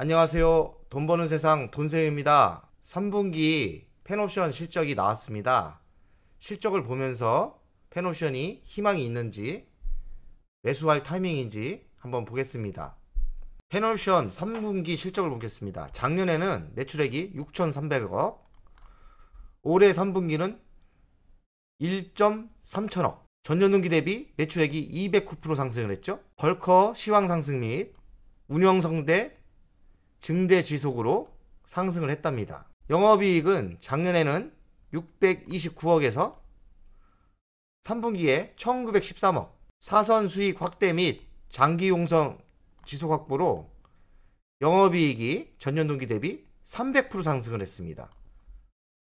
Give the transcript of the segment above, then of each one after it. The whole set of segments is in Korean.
안녕하세요. 돈 버는 세상 돈세입니다. 3분기 펜옵션 실적이 나왔습니다. 실적을 보면서 펜옵션이 희망이 있는지 매수할 타이밍인지 한번 보겠습니다. 펜옵션 3분기 실적을 보겠습니다. 작년에는 매출액이 6,300억, 올해 3분기는 1.3천억, 전년 동기 대비 매출액이 209% 상승을 했죠. 벌커 시황 상승 및 운영성대 증대 지속으로 상승을 했답니다. 영업이익은 작년에는 629억에서 3분기에 1913억, 사선 수익 확대 및 장기 용성 지속 확보로 영업이익이 전년 동기 대비 300% 상승을 했습니다.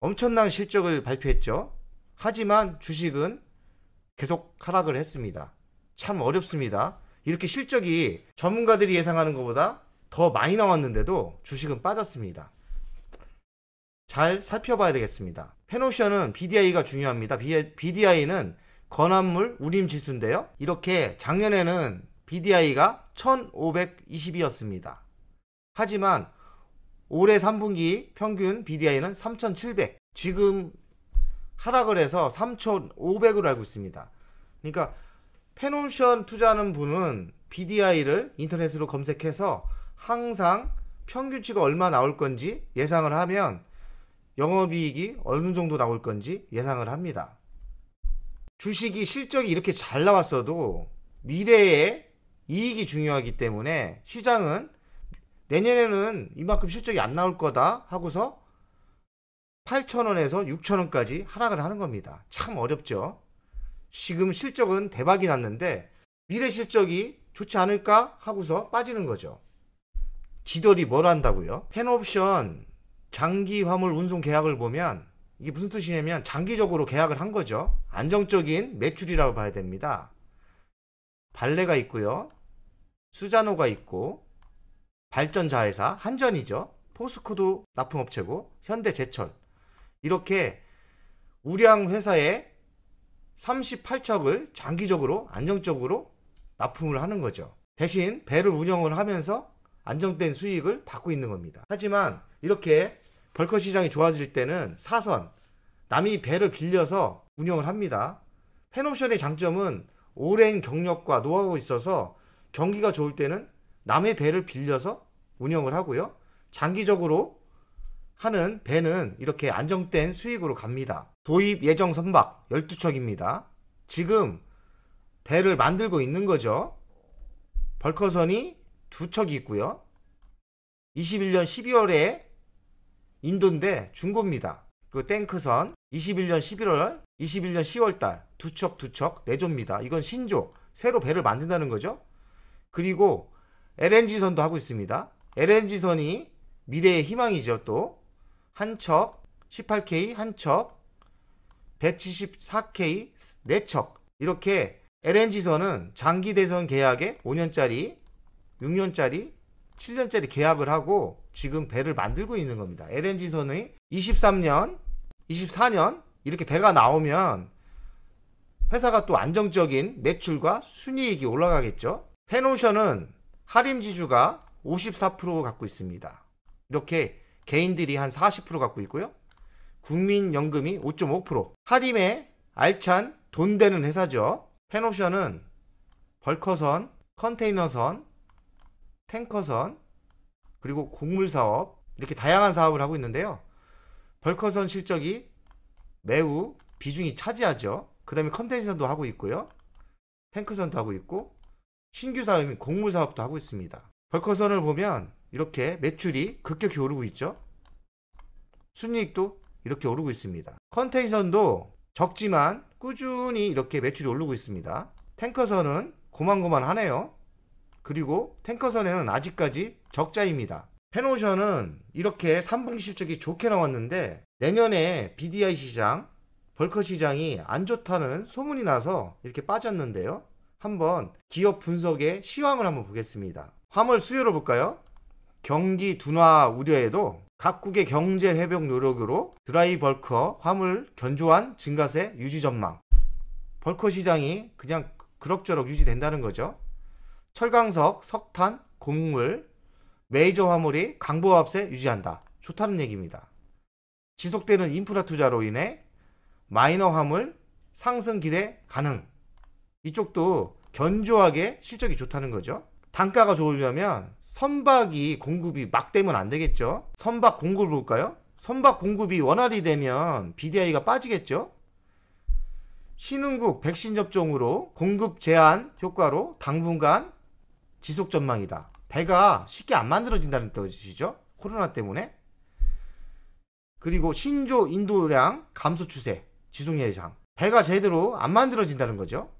엄청난 실적을 발표했죠. 하지만 주식은 계속 하락을 했습니다. 참 어렵습니다. 이렇게 실적이 전문가들이 예상하는 것보다 더 많이 나왔는데도 주식은 빠졌습니다. 잘 살펴봐야 되겠습니다. 펜옵션은 BDI가 중요합니다. BDI는 건합물 운임 지수인데요. 이렇게 작년에는 BDI가 1520이었습니다. 하지만 올해 3분기 평균 BDI는 3700, 지금 하락을 해서 3500으로 알고 있습니다. 그러니까 펜옵션 투자하는 분은 BDI를 인터넷으로 검색해서 항상 평균치가 얼마 나올 건지 예상을 하면 영업이익이 어느 정도 나올 건지 예상을 합니다. 주식이 실적이 이렇게 잘 나왔어도 미래의 이익이 중요하기 때문에 시장은 내년에는 이만큼 실적이 안 나올 거다 하고서 8,000원에서 6,000원까지 하락을 하는 겁니다. 참 어렵죠. 지금 실적은 대박이 났는데 미래 실적이 좋지 않을까 하고서 빠지는 거죠. 지들이 뭘 한다고요? 펜옵션 장기 화물 운송 계약을 보면 이게 무슨 뜻이냐면 장기적으로 계약을 한 거죠. 안정적인 매출이라고 봐야 됩니다. 발레가 있고요, 수자노가 있고, 발전자회사 한전이죠, 포스코도 납품업체고, 현대제철, 이렇게 우량 회사에 38척을 장기적으로 안정적으로 납품을 하는 거죠. 대신 배를 운영을 하면서 안정된 수익을 받고 있는 겁니다. 하지만 이렇게 벌커 시장이 좋아질 때는 사선, 남이 배를 빌려서 운영을 합니다. 펜옵션의 장점은 오랜 경력과 노하우가 있어서 경기가 좋을 때는 남의 배를 빌려서 운영을 하고요, 장기적으로 하는 배는 이렇게 안정된 수익으로 갑니다. 도입 예정 선박 12척입니다. 지금 배를 만들고 있는 거죠. 벌커선이 2척이 있고요. 21년 12월에 인도인데 중고입니다. 그리고 탱크선 21년 11월, 21년 10월달 2척 내조입니다. 이건 신조, 새로 배를 만든다는 거죠. 그리고 LNG선도 하고 있습니다. LNG선이 미래의 희망이죠. 또 한 척, 18K 한 척, 174K 4척, 이렇게 LNG선은 장기 대선 계약에 5년짜리, 6년짜리, 7년짜리 계약을 하고 지금 배를 만들고 있는 겁니다. LNG선의 23년, 24년 이렇게 배가 나오면 회사가 또 안정적인 매출과 순이익이 올라가겠죠. 펜옵션은 할인지주가 54% 갖고 있습니다. 이렇게 개인들이 한 40% 갖고 있고요, 국민연금이 5.5%, 할인에 알찬 돈 되는 회사죠. 펜옵션은 벌커선, 컨테이너선, 탱커선, 그리고 곡물사업, 이렇게 다양한 사업을 하고 있는데요. 벌커선 실적이 매우 비중이 차지하죠. 그 다음에 컨테이너선도 하고 있고요, 탱크선도 하고 있고, 신규 사업인 곡물사업도 하고 있습니다. 벌커선을 보면 이렇게 매출이 급격히 오르고 있죠. 순이익도 이렇게 오르고 있습니다. 컨테이너선도 적지만 꾸준히 이렇게 매출이 오르고 있습니다. 탱커선은 고만고만하네요. 그리고 탱커선에는 아직까지 적자입니다. 펜옵션은 이렇게 3분기 실적이 좋게 나왔는데 내년에 BDI 시장, 벌커 시장이 안 좋다는 소문이 나서 이렇게 빠졌는데요. 한번 기업 분석의 시황을 한번 보겠습니다. 화물 수요를 볼까요? 경기 둔화 우려에도 각국의 경제 회복 노력으로 드라이 벌커 화물 견조한 증가세 유지 전망. 벌커 시장이 그냥 그럭저럭 유지된다는 거죠. 철강석, 석탄, 곡물, 메이저 화물이 강보합세 유지한다. 좋다는 얘기입니다. 지속되는 인프라 투자로 인해 마이너 화물 상승 기대 가능. 이쪽도 견조하게 실적이 좋다는 거죠. 단가가 좋으려면 선박이 공급이 막 되면 안 되겠죠. 선박 공급을 볼까요? 선박 공급이 원활히 되면 BDI가 빠지겠죠. 신흥국 백신 접종으로 공급 제한 효과로 당분간 지속 전망이다. 배가 쉽게 안 만들어진다는 뜻이죠. 코로나 때문에. 그리고 신조 인도량 감소 추세 지속 예상. 배가 제대로 안 만들어진다는 거죠.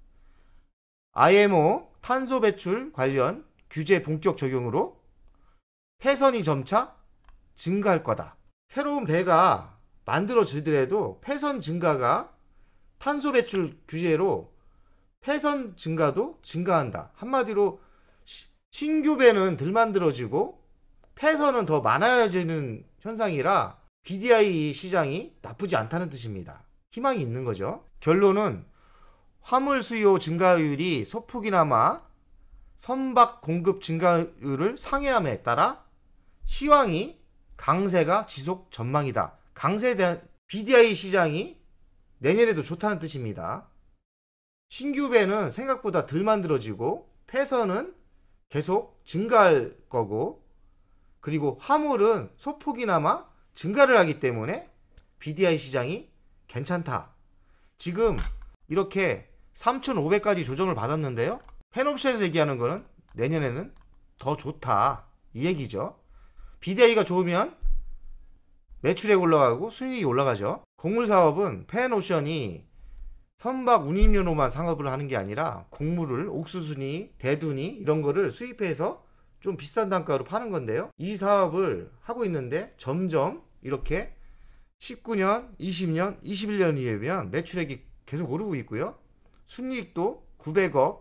IMO 탄소 배출 관련 규제 본격 적용으로 폐선이 점차 증가할 거다. 새로운 배가 만들어지더라도 폐선 증가가 탄소 배출 규제로 폐선 증가도 증가한다. 한마디로 신규 배는 덜 만들어지고 폐선은 더 많아지는 현상이라 BDI 시장이 나쁘지 않다는 뜻입니다. 희망이 있는 거죠. 결론은 화물 수요 증가율이 소폭이나마 선박 공급 증가율을 상회함에 따라 시황이 강세가 지속 전망이다. 강세에 대한 BDI 시장이 내년에도 좋다는 뜻입니다. 신규 배는 생각보다 덜 만들어지고 폐선은 계속 증가할 거고, 그리고 화물은 소폭이나마 증가를 하기 때문에 BDI 시장이 괜찮다. 지금 이렇게 3,500까지 조정을 받았는데요. 펜옵션에서 얘기하는 거는 내년에는 더 좋다 이 얘기죠. BDI가 좋으면 매출액 올라가고 수익이 올라가죠. 곡물사업은 펜옵션이 선박 운임료로만 상업을 하는 게 아니라 곡물을 옥수수니 대두니 이런 거를 수입해서 좀 비싼 단가로 파는 건데요. 이 사업을 하고 있는데 점점 이렇게 19년, 20년, 21년이 되면 매출액이 계속 오르고 있고요. 순이익도 900억,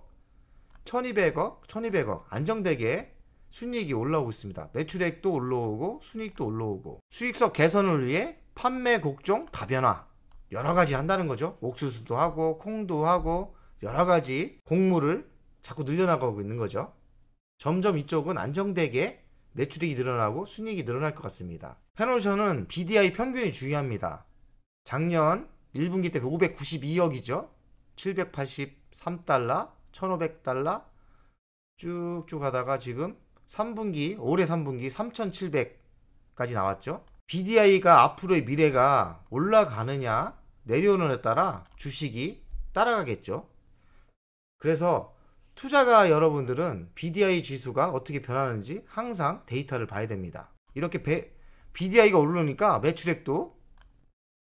1200억, 1200억 안정되게 순이익이 올라오고 있습니다. 매출액도 올라오고 순이익도 올라오고 수익성 개선을 위해 판매 곡종 다변화 여러 가지 한다는 거죠. 옥수수도 하고 콩도 하고 여러 가지 곡물을 자꾸 늘려나가고 있는 거죠. 점점 이쪽은 안정되게 매출액이 늘어나고 순이익이 늘어날 것 같습니다. 펜옵션은 BDI 평균이 중요합니다. 작년 1분기 때 592억이죠. 783달러, 1500달러 쭉쭉 하다가 지금 3분기, 올해 3분기 3700까지 나왔죠. BDI가 앞으로의 미래가 올라가느냐 내려오느냐에 따라 주식이 따라가겠죠. 그래서 투자가 여러분들은 BDI 지수가 어떻게 변하는지 항상 데이터를 봐야 됩니다. 이렇게 BDI가 오르니까 매출액도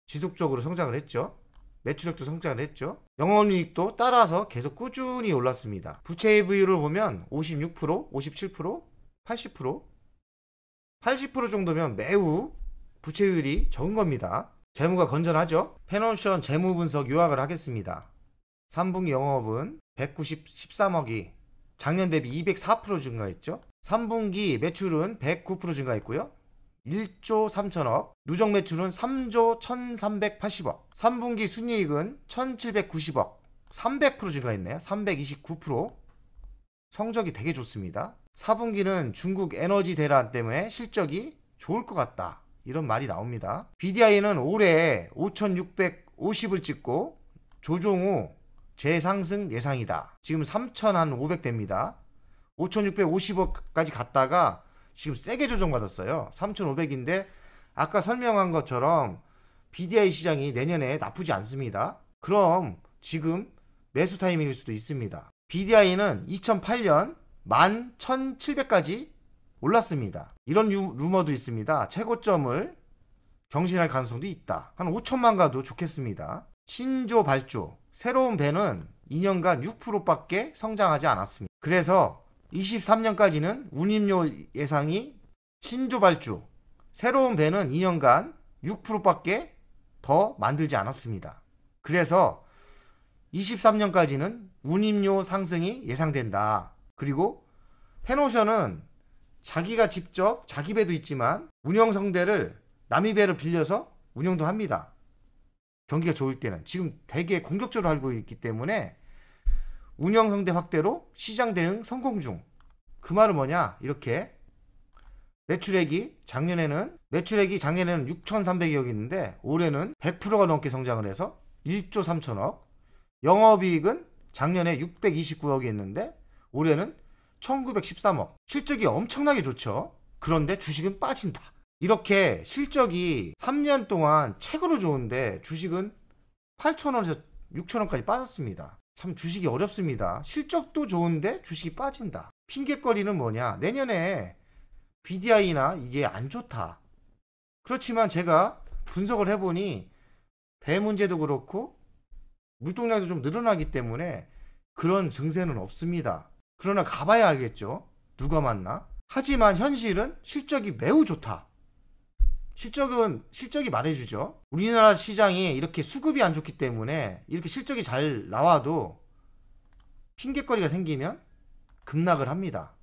지속적으로 성장을 했죠. 매출액도 성장을 했죠. 영업이익도 따라서 계속 꾸준히 올랐습니다. 부채 비율을 보면 56%, 57%, 80%, 80% 정도면 매우 부채율이 적은 겁니다. 재무가 건전하죠. 펜옵션 재무 분석 요약을 하겠습니다. 3분기 영업은 113억이 작년 대비 204% 증가했죠. 3분기 매출은 109% 증가했고요. 1조 3천억, 누적 매출은 3조 1380억, 3분기 순이익은 1790억, 300% 증가했네요. 329%. 성적이 되게 좋습니다. 4분기는 중국 에너지 대란 때문에 실적이 좋을 것 같다. 이런 말이 나옵니다. BDI는 올해 5650을 찍고 조정 후 재상승 예상이다. 지금 3500 됩니다. 5650억까지 갔다가 지금 세게 조정받았어요. 3500인데 아까 설명한 것처럼 BDI 시장이 내년에 나쁘지 않습니다. 그럼 지금 매수 타이밍일 수도 있습니다. BDI는 2008년 11,700까지 올랐습니다. 이런 루머도 있습니다. 최고점을 경신할 가능성도 있다. 한 5천만 가도 좋겠습니다. 신조 발주 새로운 배는 2년간 6%밖에 성장하지 않았습니다. 그래서 23년까지는 운임료 예상이 신조 발주 새로운 배는 2년간 6%밖에 더 만들지 않았습니다. 그래서 23년까지는 운임료 상승이 예상된다. 그리고 펜옵션은 자기가 직접 자기 배도 있지만 운영성대를 남의 배를 빌려서 운영도 합니다. 경기가 좋을 때는. 지금 되게 공격적으로 알고 있기 때문에 운영성대 확대로 시장 대응 성공 중. 그 말은 뭐냐? 이렇게 매출액이 작년에는 6,300억이 있는데 올해는 100%가 넘게 성장을 해서 1조 3천억. 영업이익은 작년에 629억이 있는데 올해는 1913억. 실적이 엄청나게 좋죠. 그런데 주식은 빠진다. 이렇게 실적이 3년 동안 최고로 좋은데 주식은 8천원에서 6천원까지 빠졌습니다. 참 주식이 어렵습니다. 실적도 좋은데 주식이 빠진다. 핑계거리는 뭐냐? 내년에 BDI나 이게 안 좋다. 그렇지만 제가 분석을 해보니 배 문제도 그렇고 물동량도 좀 늘어나기 때문에 그런 증세는 없습니다. 그러나 가봐야 알겠죠. 누가 맞나? 하지만 현실은 실적이 매우 좋다. 실적이 말해주죠. 우리나라 시장이 이렇게 수급이 안 좋기 때문에 이렇게 실적이 잘 나와도 핑계거리가 생기면 급락을 합니다.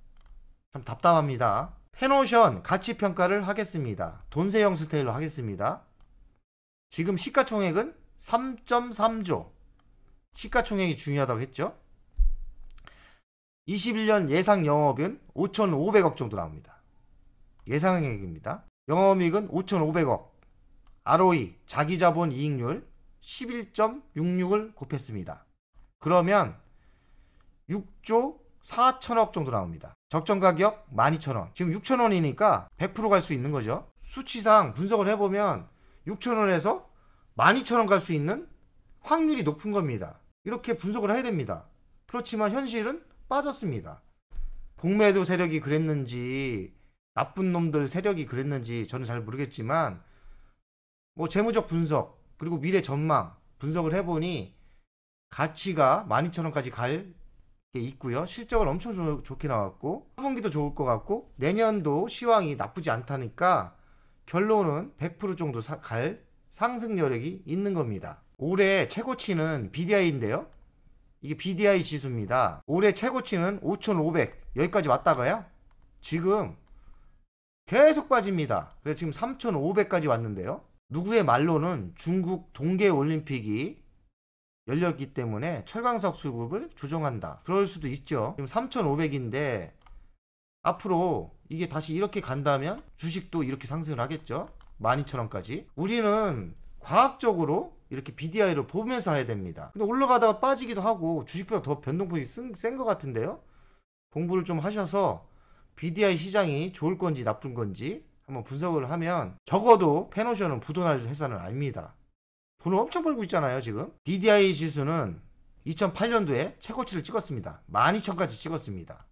참 답답합니다. 페노션 가치평가를 하겠습니다. 돈세형 스타일로 하겠습니다. 지금 시가총액은 3.3조. 시가총액이 중요하다고 했죠. 21년 예상 영업은 5,500억 정도 나옵니다. 예상액입니다. 영업이익은 5,500억. ROE 자기자본 이익률 11.66을 곱했습니다. 그러면 6조 4천억 정도 나옵니다. 적정가격 12,000원. 지금 6,000원이니까 100% 갈 수 있는 거죠. 수치상 분석을 해보면 6,000원에서 12,000원 갈 수 있는 확률이 높은 겁니다. 이렇게 분석을 해야 됩니다. 그렇지만 현실은 빠졌습니다. 공매도 세력이 그랬는지 나쁜 놈들 세력이 그랬는지 저는 잘 모르겠지만 뭐 재무적 분석 그리고 미래 전망 분석을 해보니 가치가 12,000원까지 갈 게 있고요. 실적은 엄청 좋게 나왔고 4분기도 좋을 것 같고 내년도 시황이 나쁘지 않다니까 결론은 100% 정도 갈 상승 여력이 있는 겁니다. 올해 최고치는 BDI인데요. 이게 BDI 지수입니다. 올해 최고치는 5,500 여기까지 왔다가요. 지금 계속 빠집니다. 그래서 지금 3,500까지 왔는데요. 누구의 말로는 중국 동계올림픽이 열렸기 때문에 철강석 수급을 조정한다. 그럴 수도 있죠. 지금 3,500인데 앞으로 이게 다시 이렇게 간다면 주식도 이렇게 상승을 하겠죠. 12,000원까지. 우리는 과학적으로 이렇게 BDI를 보면서 해야 됩니다. 근데 올라가다가 빠지기도 하고 주식보다 더 변동폭이 센 것 같은데요. 공부를 좀 하셔서 BDI 시장이 좋을 건지 나쁜 건지 한번 분석을 하면 적어도 페노션은 부도날 회사는 아닙니다. 돈을 엄청 벌고 있잖아요. 지금 BDI 지수는 2008년도에 최고치를 찍었습니다. 12,000까지 찍었습니다.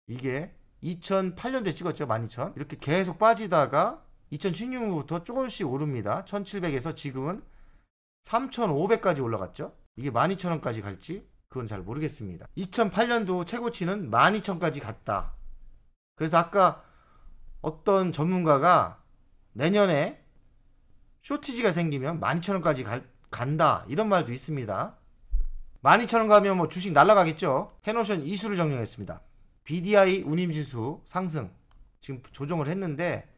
이게 2008년도에 찍었죠. 12,000. 이렇게 계속 빠지다가 2016년부터 조금씩 오릅니다. 1,700에서 지금은 3,500까지 올라갔죠. 이게 12,000원까지 갈지 그건 잘 모르겠습니다. 2008년도 최고치는 12,000까지 갔다. 그래서 아까 어떤 전문가가 내년에 쇼티지가 생기면 12,000원까지 간다 이런 말도 있습니다. 12,000원 가면 뭐 주식 날라가겠죠. 페노션 이수를 정리했습니다. BDI 운임지수 상승 지금 조정을 했는데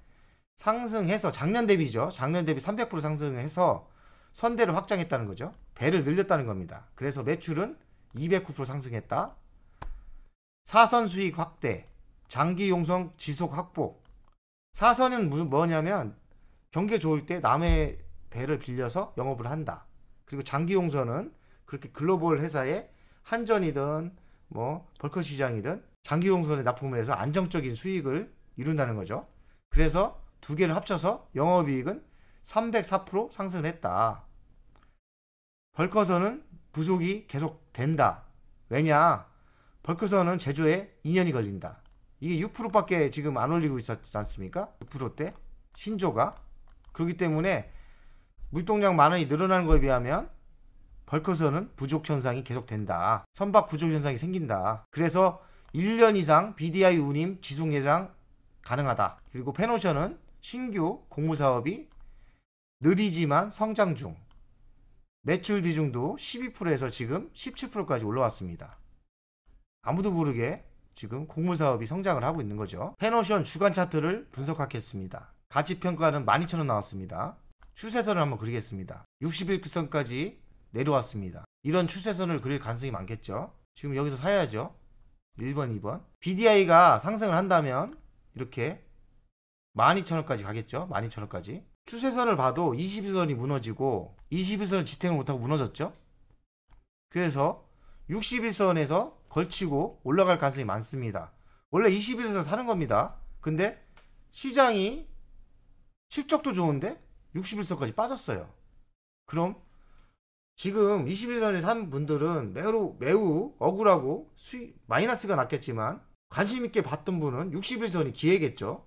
상승해서 작년 대비죠. 작년 대비 300% 상승해서 선대를 확장했다는 거죠. 배를 늘렸다는 겁니다. 그래서 매출은 209% 상승했다. 사선 수익 확대, 장기 용성 지속 확보. 사선은 뭐냐면 경기가 좋을 때 남의 배를 빌려서 영업을 한다. 그리고 장기 용선은 그렇게 글로벌 회사의 한전이든 뭐 벌커 시장이든 장기 용선에 납품을 해서 안정적인 수익을 이룬다는 거죠. 그래서 두 개를 합쳐서 영업이익은 304% 상승을 했다. 벌커선은 부속이 계속 된다. 왜냐? 벌커선은 제조에 2년이 걸린다. 이게 6%밖에 지금 안 올리고 있었지 않습니까? 6%대 신조가. 그렇기 때문에 물동량 만원이 늘어나는 것에 비하면 벌커선은 부족 현상이 계속 된다. 선박 부족 현상이 생긴다. 그래서 1년 이상 BDI 운임 지속 예상 가능하다. 그리고 페노션은 신규 공모사업이 느리지만 성장 중. 매출 비중도 12%에서 지금 17%까지 올라왔습니다. 아무도 모르게 지금 공모사업이 성장을 하고 있는 거죠. 페노션 주간 차트를 분석하겠습니다. 가치평가는 12,000원 나왔습니다. 추세선을 한번 그리겠습니다. 61선까지 내려왔습니다. 이런 추세선을 그릴 가능성이 많겠죠. 지금 여기서 사야죠. 1번, 2번. BDI가 상승을 한다면 이렇게 12,000원까지 가겠죠. 12,000원까지. 추세선을 봐도 21선이 무너지고 21선은 지탱을 못하고 무너졌죠. 그래서 61선에서 걸치고 올라갈 가능성이 많습니다. 원래 21선 사는 겁니다. 근데 시장이 실적도 좋은데 61선까지 빠졌어요. 그럼 지금 21선에 산 분들은 매우 억울하고 마이너스가 났겠지만 관심 있게 봤던 분은 61선이 기회겠죠.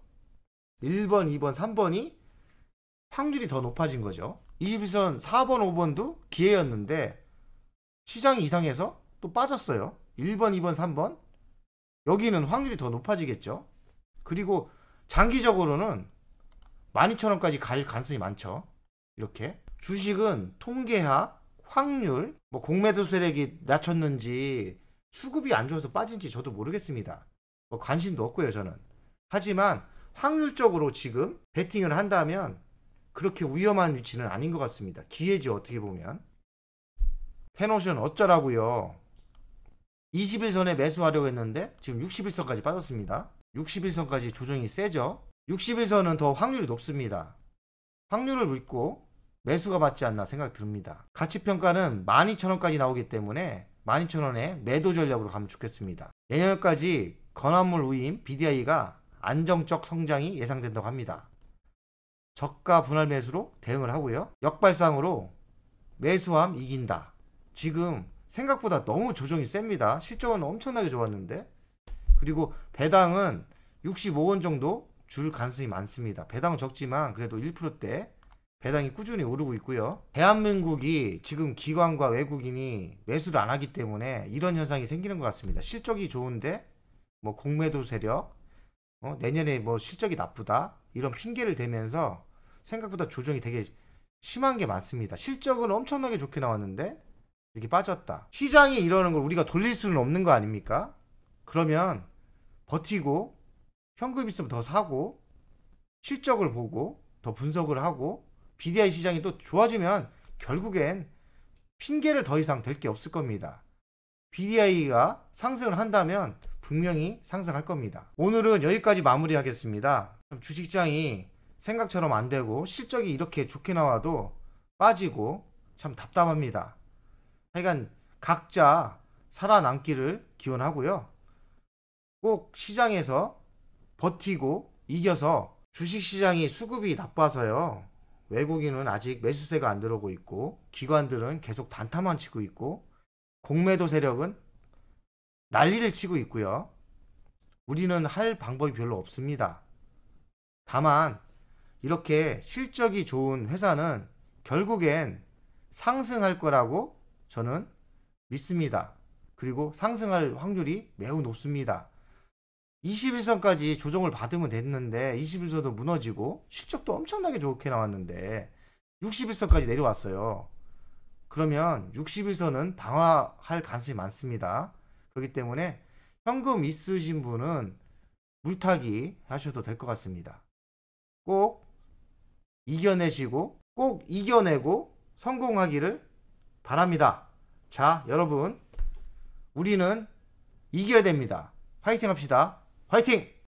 1번, 2번, 3번이 확률이 더 높아진 거죠. 21선 4번, 5번도 기회였는데 시장이 이상해서 또 빠졌어요. 1번, 2번, 3번. 여기는 확률이 더 높아지겠죠. 그리고 장기적으로는 12,000원까지 갈 가능성이 많죠. 이렇게 주식은 통계학, 확률, 뭐 공매도 세력이 낮췄는지 수급이 안 좋아서 빠진지 저도 모르겠습니다. 뭐 관심도 없고요, 저는. 하지만 확률적으로 지금 베팅을 한다면 그렇게 위험한 위치는 아닌 것 같습니다. 기회죠, 어떻게 보면. 페노션 어쩌라고요. 21선에 매수하려고 했는데 지금 61선까지 빠졌습니다. 61선까지 조정이 세죠. 61선은 더 확률이 높습니다. 확률을 믿고 매수가 맞지 않나 생각 듭니다. 가치평가는 12,000원까지 나오기 때문에 12,000원에 매도 전략으로 가면 좋겠습니다. 내년까지 건화물 우임 BDI가 안정적 성장이 예상된다고 합니다. 저가 분할 매수로 대응을 하고요. 역발상으로 매수함 이긴다. 지금 생각보다 너무 조정이 셉니다. 실적은 엄청나게 좋았는데. 그리고 배당은 65원 정도 줄 가능성이 많습니다. 배당은 적지만 그래도 1%대 배당이 꾸준히 오르고 있고요. 대한민국이 지금 기관과 외국인이 매수를 안 하기 때문에 이런 현상이 생기는 것 같습니다. 실적이 좋은데 뭐 공매도 세력, 내년에 뭐 실적이 나쁘다 이런 핑계를 대면서 생각보다 조정이 되게 심한 게 많습니다. 실적은 엄청나게 좋게 나왔는데 이렇게 빠졌다. 시장이 이러는 걸 우리가 돌릴 수는 없는 거 아닙니까? 그러면 버티고 현금 있으면 더 사고 실적을 보고 더 분석을 하고 BDI 시장이 또 좋아지면 결국엔 핑계를 더 이상 댈 게 없을 겁니다. BDI가 상승을 한다면 분명히 상승할 겁니다. 오늘은 여기까지 마무리하겠습니다. 주식장이 생각처럼 안 되고 실적이 이렇게 좋게 나와도 빠지고 참 답답합니다. 하여간 각자 살아남기를 기원하고요. 꼭 시장에서 버티고 이겨서 주식시장이 수급이 나빠서요. 외국인은 아직 매수세가 안 들어오고 있고 기관들은 계속 단타만 치고 있고 공매도 세력은 난리를 치고 있고요. 우리는 할 방법이 별로 없습니다. 다만 이렇게 실적이 좋은 회사는 결국엔 상승할 거라고 저는 믿습니다. 그리고 상승할 확률이 매우 높습니다. 21선까지 조정을 받으면 됐는데 21선도 무너지고 실적도 엄청나게 좋게 나왔는데 61선까지 내려왔어요. 그러면 61선은 방어할 가능성이 많습니다. 그렇기 때문에 현금 있으신 분은 물타기 하셔도 될 것 같습니다. 꼭 이겨내시고 꼭 이겨내고 성공하기를 바랍니다. 자, 여러분 우리는 이겨야 됩니다. 파이팅 합시다. 화이팅!